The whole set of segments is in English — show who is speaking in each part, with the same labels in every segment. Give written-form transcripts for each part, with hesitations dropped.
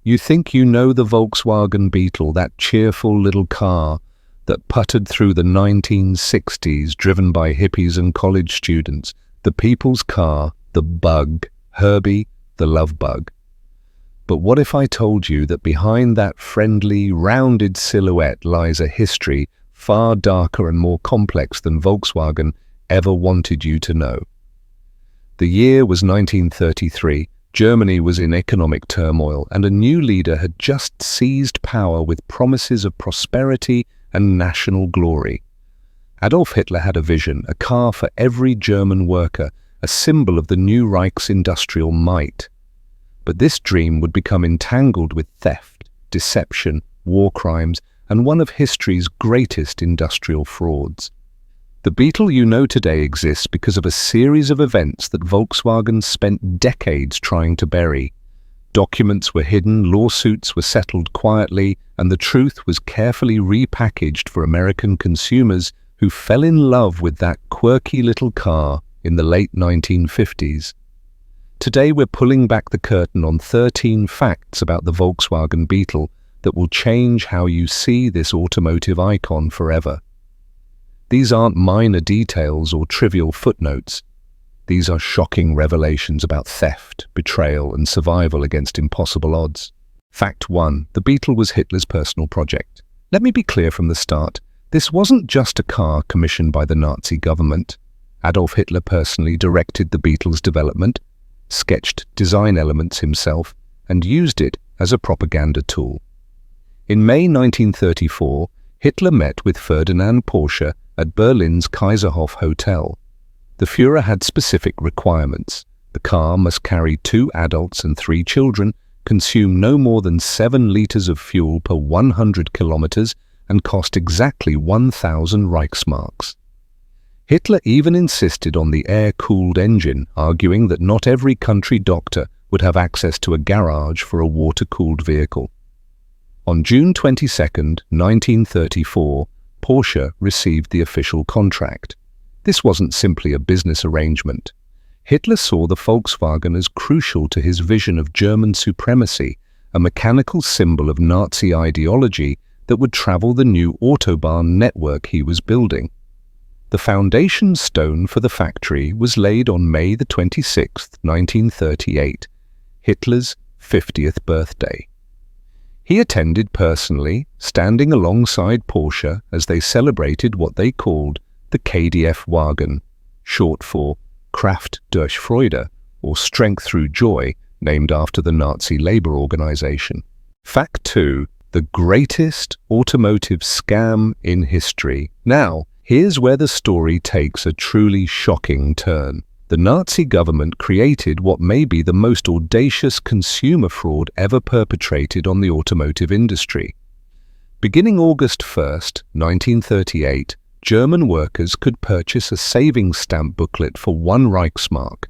Speaker 1: You think you know the Volkswagen Beetle, that cheerful little car that puttered through the 1960s, driven by hippies and college students, the people's car, the bug, Herbie, the love bug. But what if I told you that behind that friendly, rounded silhouette lies a history far darker and more complex than Volkswagen ever wanted you to know? The year was 1933. Germany was in economic turmoil, and a new leader had just seized power with promises of prosperity and national glory. Adolf Hitler had a vision, a car for every German worker, a symbol of the new Reich's industrial might. But this dream would become entangled with theft, deception, war crimes, and one of history's greatest industrial frauds. The Beetle you know today exists because of a series of events that Volkswagen spent decades trying to bury. Documents were hidden, lawsuits were settled quietly, and the truth was carefully repackaged for American consumers who fell in love with that quirky little car in the late 1950s. Today we're pulling back the curtain on 13 facts about the Volkswagen Beetle that will change how you see this automotive icon forever. These aren't minor details or trivial footnotes. These are shocking revelations about theft, betrayal, and survival against impossible odds. Fact 1. The Beetle was Hitler's personal project. Let me be clear from the start. This wasn't just a car commissioned by the Nazi government. Adolf Hitler personally directed the Beetle's development, sketched design elements himself, and used it as a propaganda tool. In May 1934, Hitler met with Ferdinand Porsche at Berlin's Kaiserhof Hotel. The Führer had specific requirements. The car must carry 2 adults and 3 children, consume no more than 7 liters of fuel per 100 kilometers, and cost exactly 1,000 Reichsmarks. Hitler even insisted on the air-cooled engine, arguing that not every country doctor would have access to a garage for a water-cooled vehicle. On June 22, 1934, Porsche received the official contract. This wasn't simply a business arrangement. Hitler saw the Volkswagen as crucial to his vision of German supremacy, a mechanical symbol of Nazi ideology that would travel the new Autobahn network he was building. The foundation stone for the factory was laid on May 26, 1938, Hitler's 50th birthday. He attended personally, standing alongside Porsche as they celebrated what they called the KDF Wagen, short for Kraft durch Freude, or Strength Through Joy, named after the Nazi labor organization. Fact 2. The greatest automotive scam in history. Now, here's where the story takes a truly shocking turn. The Nazi government created what may be the most audacious consumer fraud ever perpetrated on the automotive industry. Beginning August 1, 1938, German workers could purchase a savings stamp booklet for 1 Reichsmark.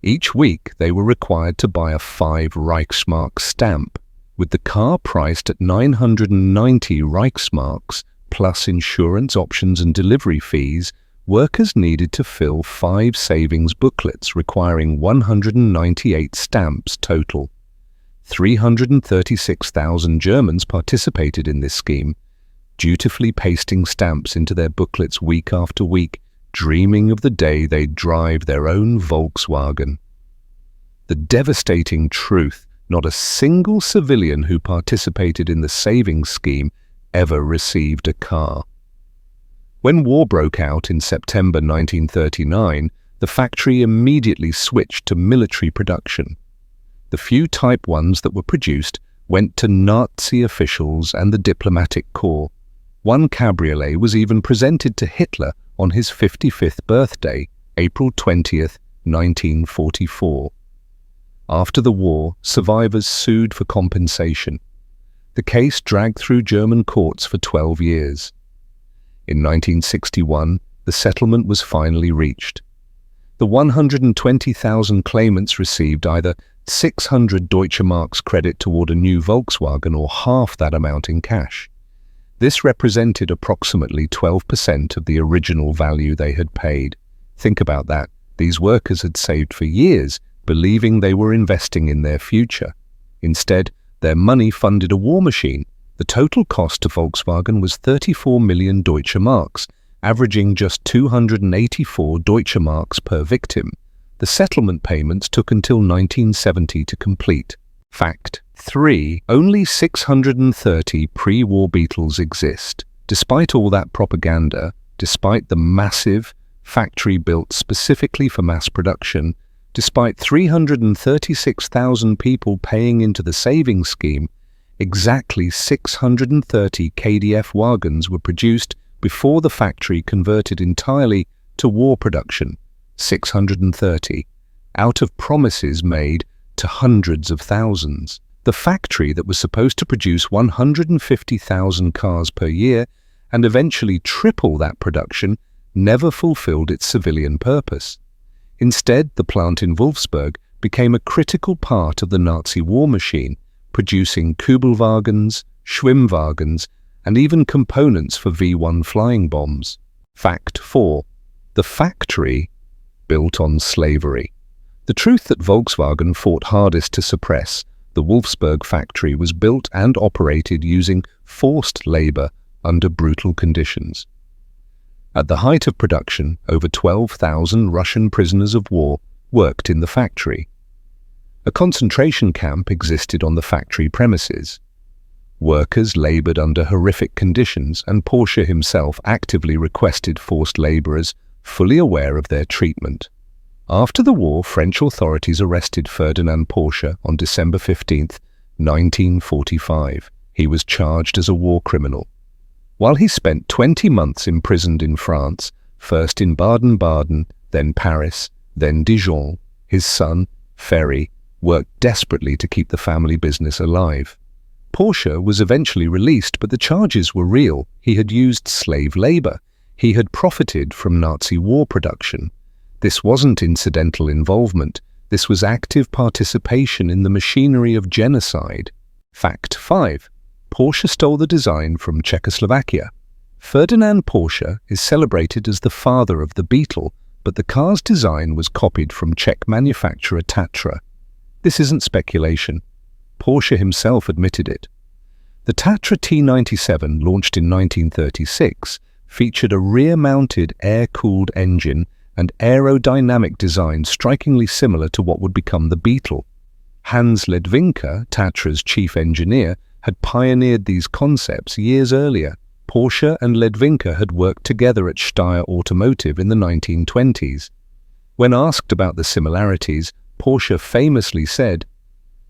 Speaker 1: Each week, they were required to buy a 5 Reichsmark stamp, with the car priced at 990 Reichsmarks, plus insurance, options and delivery fees. Workers needed to fill 5 savings booklets requiring 198 stamps total. 336,000 Germans participated in this scheme, dutifully pasting stamps into their booklets week after week, dreaming of the day they'd drive their own Volkswagen. The devastating truth: not a single civilian who participated in the savings scheme ever received a car. When war broke out in September 1939, the factory immediately switched to military production. The few Type 1s that were produced went to Nazi officials and the diplomatic corps. One cabriolet was even presented to Hitler on his 55th birthday, April 20, 1944. After the war, survivors sued for compensation. The case dragged through German courts for 12 years. In 1961, the settlement was finally reached. The 120,000 claimants received either 600 Deutsche Marks credit toward a new Volkswagen or half that amount in cash. This represented approximately 12% of the original value they had paid. Think about that. These workers had saved for years, believing they were investing in their future. Instead, Their money funded a war machine. The total cost to Volkswagen was 34 million Deutsche Marks, averaging just 284 Deutsche Marks per victim. The settlement payments took until 1970 to complete. Fact 3. Only 630 pre-war Beetles exist. Despite all that propaganda, despite the massive factory built specifically for mass production, despite 336,000 people paying into the savings scheme, exactly 630 KDF wagons were produced before the factory converted entirely to war production. 630, out of promises made to hundreds of thousands. The factory that was supposed to produce 150,000 cars per year and eventually triple that production never fulfilled its civilian purpose. Instead, the plant in Wolfsburg became a critical part of the Nazi war machine, producing Kübelwagens, Schwimmwagens, and even components for V-1 flying bombs. Fact 4. The factory built on slavery. The truth that Volkswagen fought hardest to suppress, the Wolfsburg factory was built and operated using forced labor under brutal conditions. At the height of production, over 12,000 Russian prisoners of war worked in the factory. A concentration camp existed on the factory premises. Workers labored under horrific conditions, and Porsche himself actively requested forced laborers, fully aware of their treatment. After the war, French authorities arrested Ferdinand Porsche on December 15, 1945. He was charged as a war criminal. While he spent 20 months imprisoned in France, first in Baden-Baden, then Paris, then Dijon, his son, Ferry, worked desperately to keep the family business alive. Porsche was eventually released, but the charges were real. He had used slave labor. He had profited from Nazi war production. This wasn't incidental involvement. This was active participation in the machinery of genocide. Fact 5. Porsche stole the design from Czechoslovakia. Ferdinand Porsche is celebrated as the father of the Beetle, but the car's design was copied from Czech manufacturer Tatra. This isn't speculation. Porsche himself admitted it. The Tatra T97, launched in 1936, featured a rear-mounted air-cooled engine and aerodynamic design strikingly similar to what would become the Beetle. Hans Ledwinka, Tatra's chief engineer, had pioneered these concepts years earlier. Porsche and Ledwinka had worked together at Steyr Automotive in the 1920s. When asked about the similarities, Porsche famously said,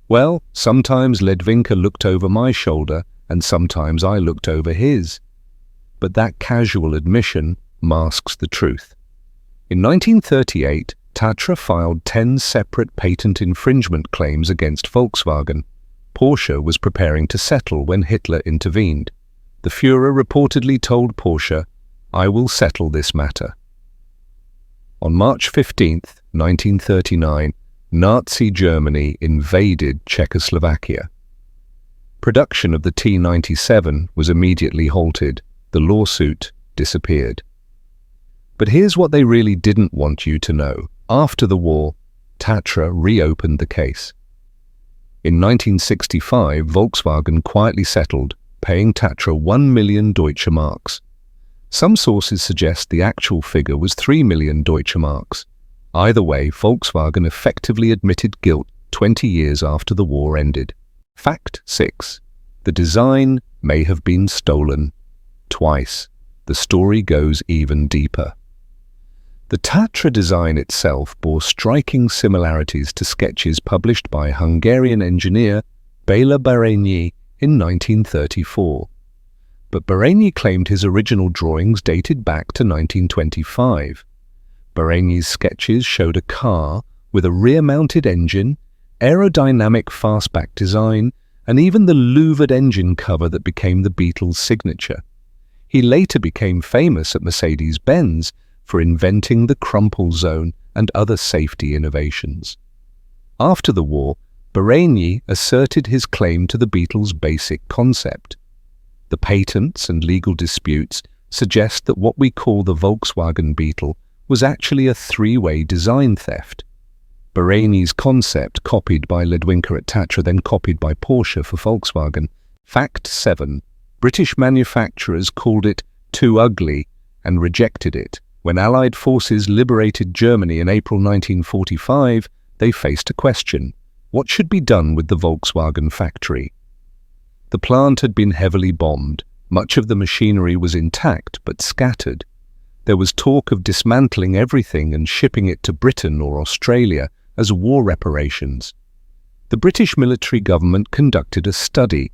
Speaker 1: "Well, sometimes Ledwinka looked over my shoulder and sometimes I looked over his." But that casual admission masks the truth. In 1938, Tatra filed 10 separate patent infringement claims against Volkswagen. Porsche was preparing to settle when Hitler intervened. The Führer reportedly told Porsche, "I will settle this matter." On March 15, 1939, Nazi Germany invaded Czechoslovakia. Production of the T97 was immediately halted. The lawsuit disappeared. But here's what they really didn't want you to know. After the war, Tatra reopened the case. In 1965, Volkswagen quietly settled, paying Tatra 1 million Deutsche Marks. Some sources suggest the actual figure was 3 million Deutsche Marks. Either way, Volkswagen effectively admitted guilt 20 years after the war ended. Fact 6. The design may have been stolen. Twice. The story goes even deeper. The Tatra design itself bore striking similarities to sketches published by Hungarian engineer Béla Barényi in 1934. But Barényi claimed his original drawings dated back to 1925. Barényi's sketches showed a car with a rear-mounted engine, aerodynamic fastback design, and even the louvered engine cover that became the Beetle's signature. He later became famous at Mercedes-Benz for inventing the crumple zone and other safety innovations. After the war, Barényi asserted his claim to the Beetle's basic concept. The patents and legal disputes suggest that what we call the Volkswagen Beetle was actually a three-way design theft. Bahraini's concept, copied by Ledwinker at Tatra, then copied by Porsche for Volkswagen. Fact 7. British manufacturers called it too ugly and rejected it. When Allied forces liberated Germany in April 1945, they faced a question. What should be done with the Volkswagen factory? The plant had been heavily bombed. Much of the machinery was intact but scattered. There was talk of dismantling everything and shipping it to Britain or Australia as war reparations. The British military government conducted a study.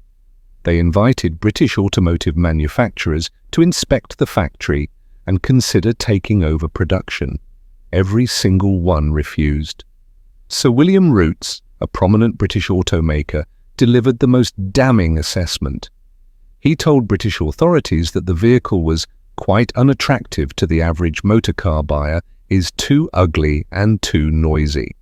Speaker 1: They invited British automotive manufacturers to inspect the factory and consider taking over production. Every single one refused. Sir William Rootes, a prominent British automaker, delivered the most damning assessment. He told British authorities that the vehicle was quite unattractive to the average motor car buyer, is too ugly and too noisy.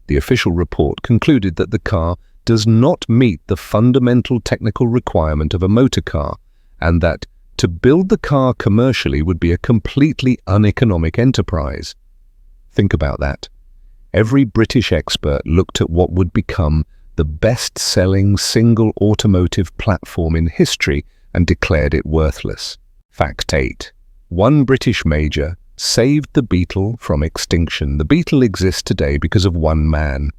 Speaker 1: The official report concluded that the car does not meet the fundamental technical requirement of a motor car, and that to build the car commercially would be a completely uneconomic enterprise. Think about that. Every British expert looked at what would become the best-selling single automotive platform in history and declared it worthless. Fact 8. One British major saved the Beetle from extinction. The Beetle exists today because of one man,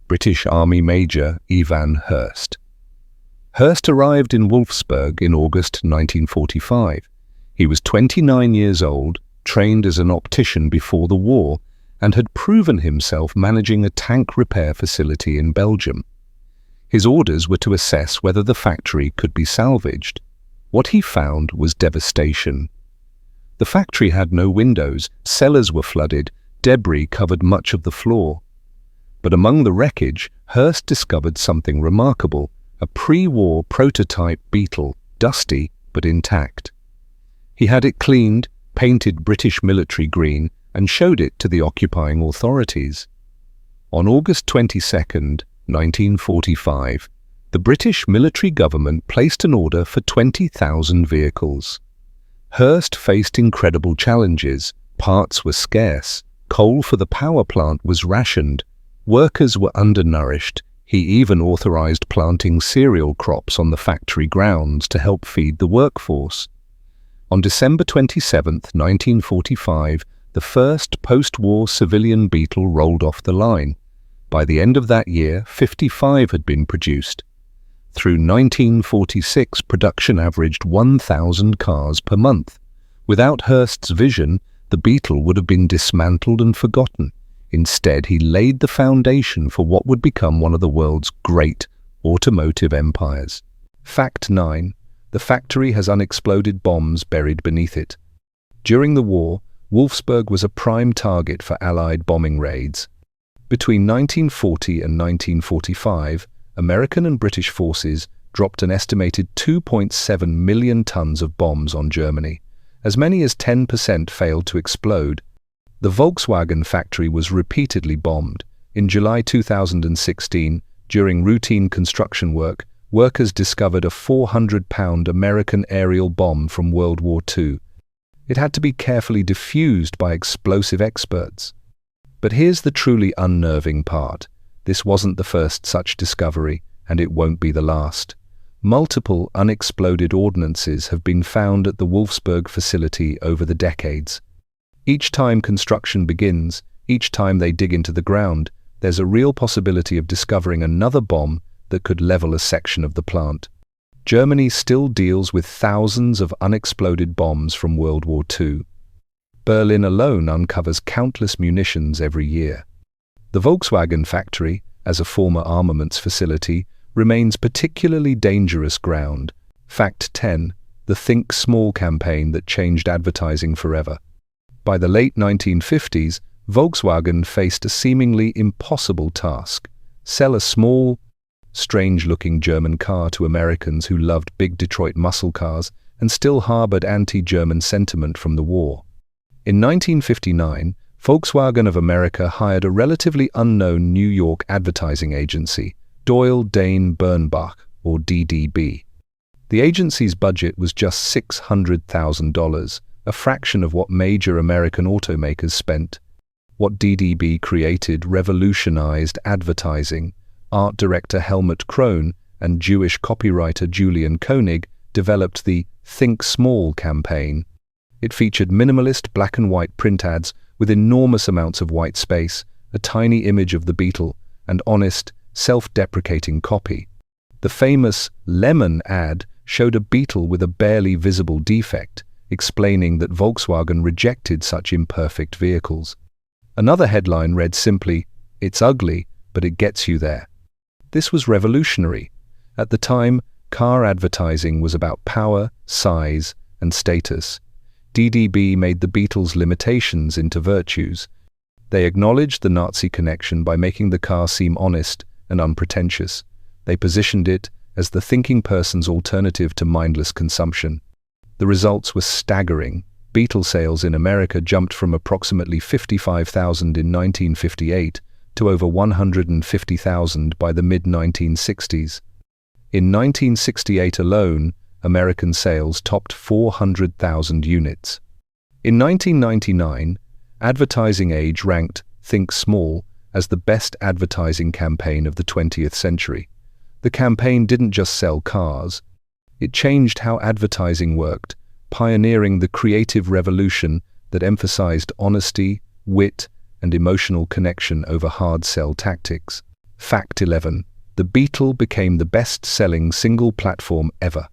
Speaker 1: British Army Major Evan Hurst. Hurst arrived in Wolfsburg in August 1945. He was 29 years old, trained as an optician before the war, and had proven himself managing a tank repair facility in Belgium. His orders were to assess whether the factory could be salvaged. What he found was devastation. The factory had no windows, cellars were flooded, debris covered much of the floor. But among the wreckage, Hurst discovered something remarkable, a pre-war prototype Beetle, dusty but intact. He had it cleaned, painted British military green, and showed it to the occupying authorities. On August 22, 1945, the British military government placed an order for 20,000 vehicles. Hurst faced incredible challenges. Parts were scarce, coal for the power plant was rationed, workers were undernourished. He even authorized planting cereal crops on the factory grounds to help feed the workforce. On December 27, 1945, the first post-war civilian Beetle rolled off the line. By the end of that year, 55 had been produced. Through 1946, production averaged 1,000 cars per month. Without Hurst's vision, the Beetle would have been dismantled and forgotten. Instead, he laid the foundation for what would become one of the world's great automotive empires. Fact 9. The factory has unexploded bombs buried beneath it. During the war, Wolfsburg was a prime target for Allied bombing raids. Between 1940 and 1945, American and British forces dropped an estimated 2.7 million tons of bombs on Germany. As many as 10% failed to explode. The Volkswagen factory was repeatedly bombed. In July 2016, during routine construction work, workers discovered a 400-pound American aerial bomb from World War II. It had to be carefully defused by explosive experts. But here's the truly unnerving part. This wasn't the first such discovery, and it won't be the last. Multiple unexploded ordnances have been found at the Wolfsburg facility over the decades. Each time construction begins, each time they dig into the ground, there's a real possibility of discovering another bomb that could level a section of the plant. Germany still deals with thousands of unexploded bombs from World War II. Berlin alone uncovers countless munitions every year. The Volkswagen factory, as a former armaments facility, remains particularly dangerous ground. Fact 10. The Think Small campaign that changed advertising forever. By the late 1950s, Volkswagen faced a seemingly impossible task: sell a small, strange-looking German car to Americans who loved big Detroit muscle cars and still harbored anti-German sentiment from the war. In 1959, Volkswagen of America hired a relatively unknown New York advertising agency, Doyle Dane Bernbach, or DDB. The agency's budget was just $600,000, a fraction of what major American automakers spent. What DDB created revolutionized advertising. Art director Helmut Krohn and Jewish copywriter Julian Koenig developed the Think Small campaign. It featured minimalist black and white print ads with enormous amounts of white space, a tiny image of the Beetle, and honest, self-deprecating copy. The famous Lemon ad showed a Beetle with a barely visible defect, explaining that Volkswagen rejected such imperfect vehicles. Another headline read simply, "It's ugly, but it gets you there." This was revolutionary. At the time, car advertising was about power, size, and status. DDB made the Beetle's limitations into virtues. They acknowledged the Nazi connection by making the car seem honest and unpretentious. They positioned it as the thinking person's alternative to mindless consumption. The results were staggering. Beetle sales in America jumped from approximately 55,000 in 1958 to over 150,000 by the mid-1960s. In 1968 alone, American sales topped 400,000 units. In 1999, Advertising Age ranked Think Small as the best advertising campaign of the 20th century. The campaign didn't just sell cars. It changed how advertising worked, pioneering the creative revolution that emphasized honesty, wit, and emotional connection over hard-sell tactics. Fact 11. The Beetle became the best-selling single platform ever.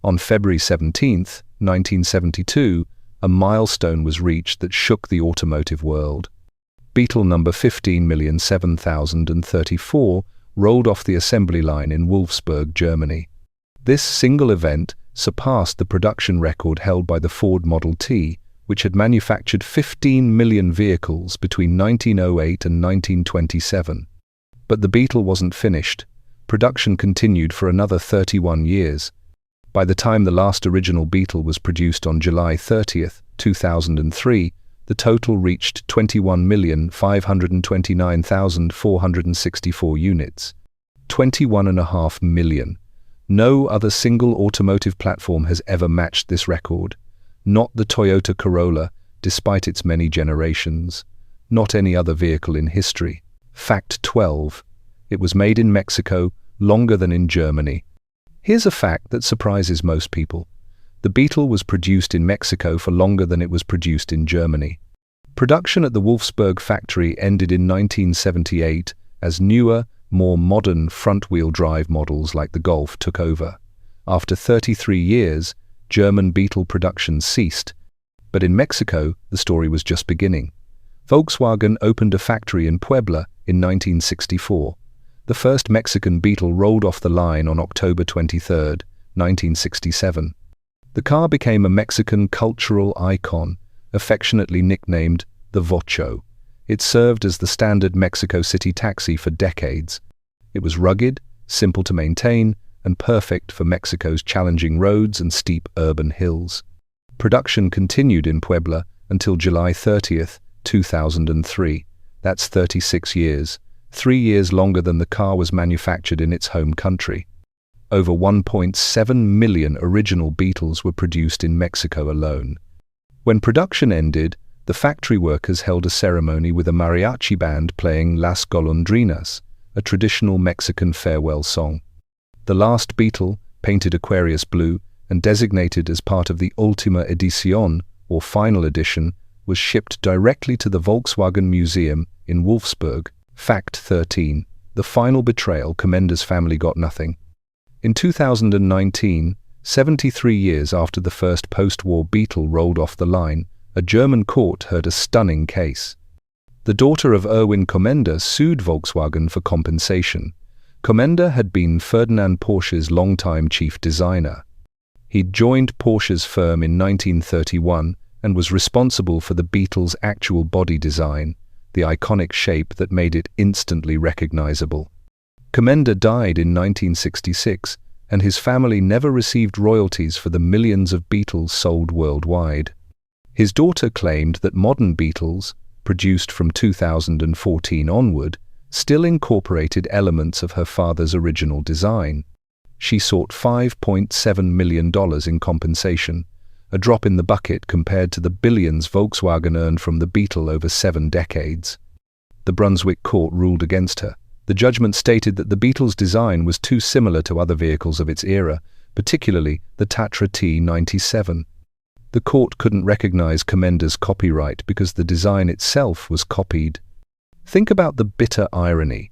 Speaker 1: On February 17, 1972, a milestone was reached that shook the automotive world. Beetle number 15,007,034 rolled off the assembly line in Wolfsburg, Germany. This single event surpassed the production record held by the Ford Model T, which had manufactured 15 million vehicles between 1908 and 1927. But the Beetle wasn't finished. Production continued for another 31 years. By the time the last original Beetle was produced on July 30, 2003, the total reached 21,529,464 units. 21.5 million. No other single automotive platform has ever matched this record. Not the Toyota Corolla, despite its many generations. Not any other vehicle in history. Fact 12. It was made in Mexico longer than in Germany. Here's a fact that surprises most people. The Beetle was produced in Mexico for longer than it was produced in Germany. Production at the Wolfsburg factory ended in 1978 as newer, more modern front-wheel drive models like the Golf took over. After 33 years, German Beetle production ceased. But in Mexico, the story was just beginning. Volkswagen opened a factory in Puebla in 1964. The first Mexican Beetle rolled off the line on October 23, 1967. The car became a Mexican cultural icon, affectionately nicknamed the Vocho. It served as the standard Mexico City taxi for decades. It was rugged, simple to maintain, and perfect for Mexico's challenging roads and steep urban hills. Production continued in Puebla until July 30, 2003. That's 36 years, 3 years longer than the car was manufactured in its home country. Over 1.7 million original Beetles were produced in Mexico alone. When production ended, the factory workers held a ceremony with a mariachi band playing Las Golondrinas, a traditional Mexican farewell song. The last Beetle, painted Aquarius blue and designated as part of the Ultima Edición, or Final Edition, was shipped directly to the Volkswagen Museum in Wolfsburg. Fact 13. The final betrayal. Comenda's family got nothing. In 2019, 73 years after the first post-war Beetle rolled off the line, a German court heard a stunning case. The daughter of Erwin Komenda sued Volkswagen for compensation. Komenda had been Ferdinand Porsche's longtime chief designer. He'd joined Porsche's firm in 1931 and was responsible for the Beetle's actual body design, the iconic shape that made it instantly recognizable. Komenda died in 1966, and his family never received royalties for the millions of Beetles sold worldwide. His daughter claimed that modern Beetles, produced from 2014 onward, still incorporated elements of her father's original design. She sought $5.7 million in compensation. a drop in the bucket compared to the billions Volkswagen earned from the Beetle over 7 decades. The Brunswick court ruled against her. The judgment stated that the Beetle's design was too similar to other vehicles of its era, particularly the Tatra T97. The court couldn't recognize Commenda's copyright because the design itself was copied. Think about the bitter irony.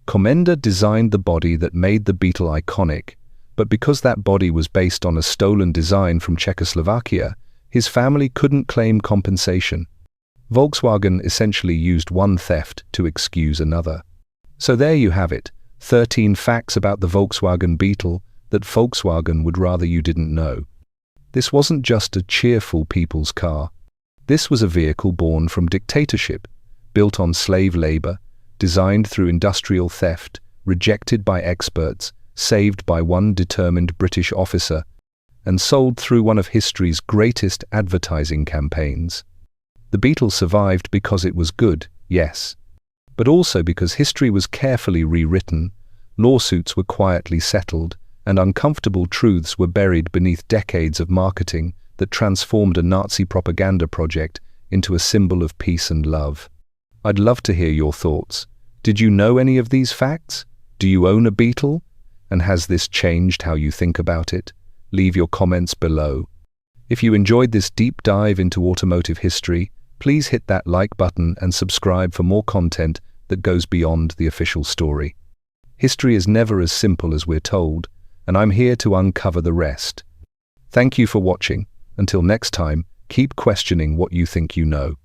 Speaker 1: Commenda designed the body that made the Beetle iconic, but because that body was based on a stolen design from Czechoslovakia, his family couldn't claim compensation. Volkswagen essentially used one theft to excuse another. So there you have it, 13 facts about the Volkswagen Beetle that Volkswagen would rather you didn't know. This wasn't just a cheerful people's car. This was a vehicle born from dictatorship, built on slave labor, designed through industrial theft, rejected by experts, saved by one determined British officer, and sold through one of history's greatest advertising campaigns. The Beetle survived because it was good, yes, but also because history was carefully rewritten, lawsuits were quietly settled, and uncomfortable truths were buried beneath decades of marketing that transformed a Nazi propaganda project into a symbol of peace and love. I'd love to hear your thoughts. Did you know any of these facts? Do you own a Beetle? And has this changed how you think about it? Leave your comments below. If you enjoyed this deep dive into automotive history, please hit that like button and subscribe for more content that goes beyond the official story. History is never as simple as we're told, and I'm here to uncover the rest. Thank you for watching. Until next time, keep questioning what you think you know.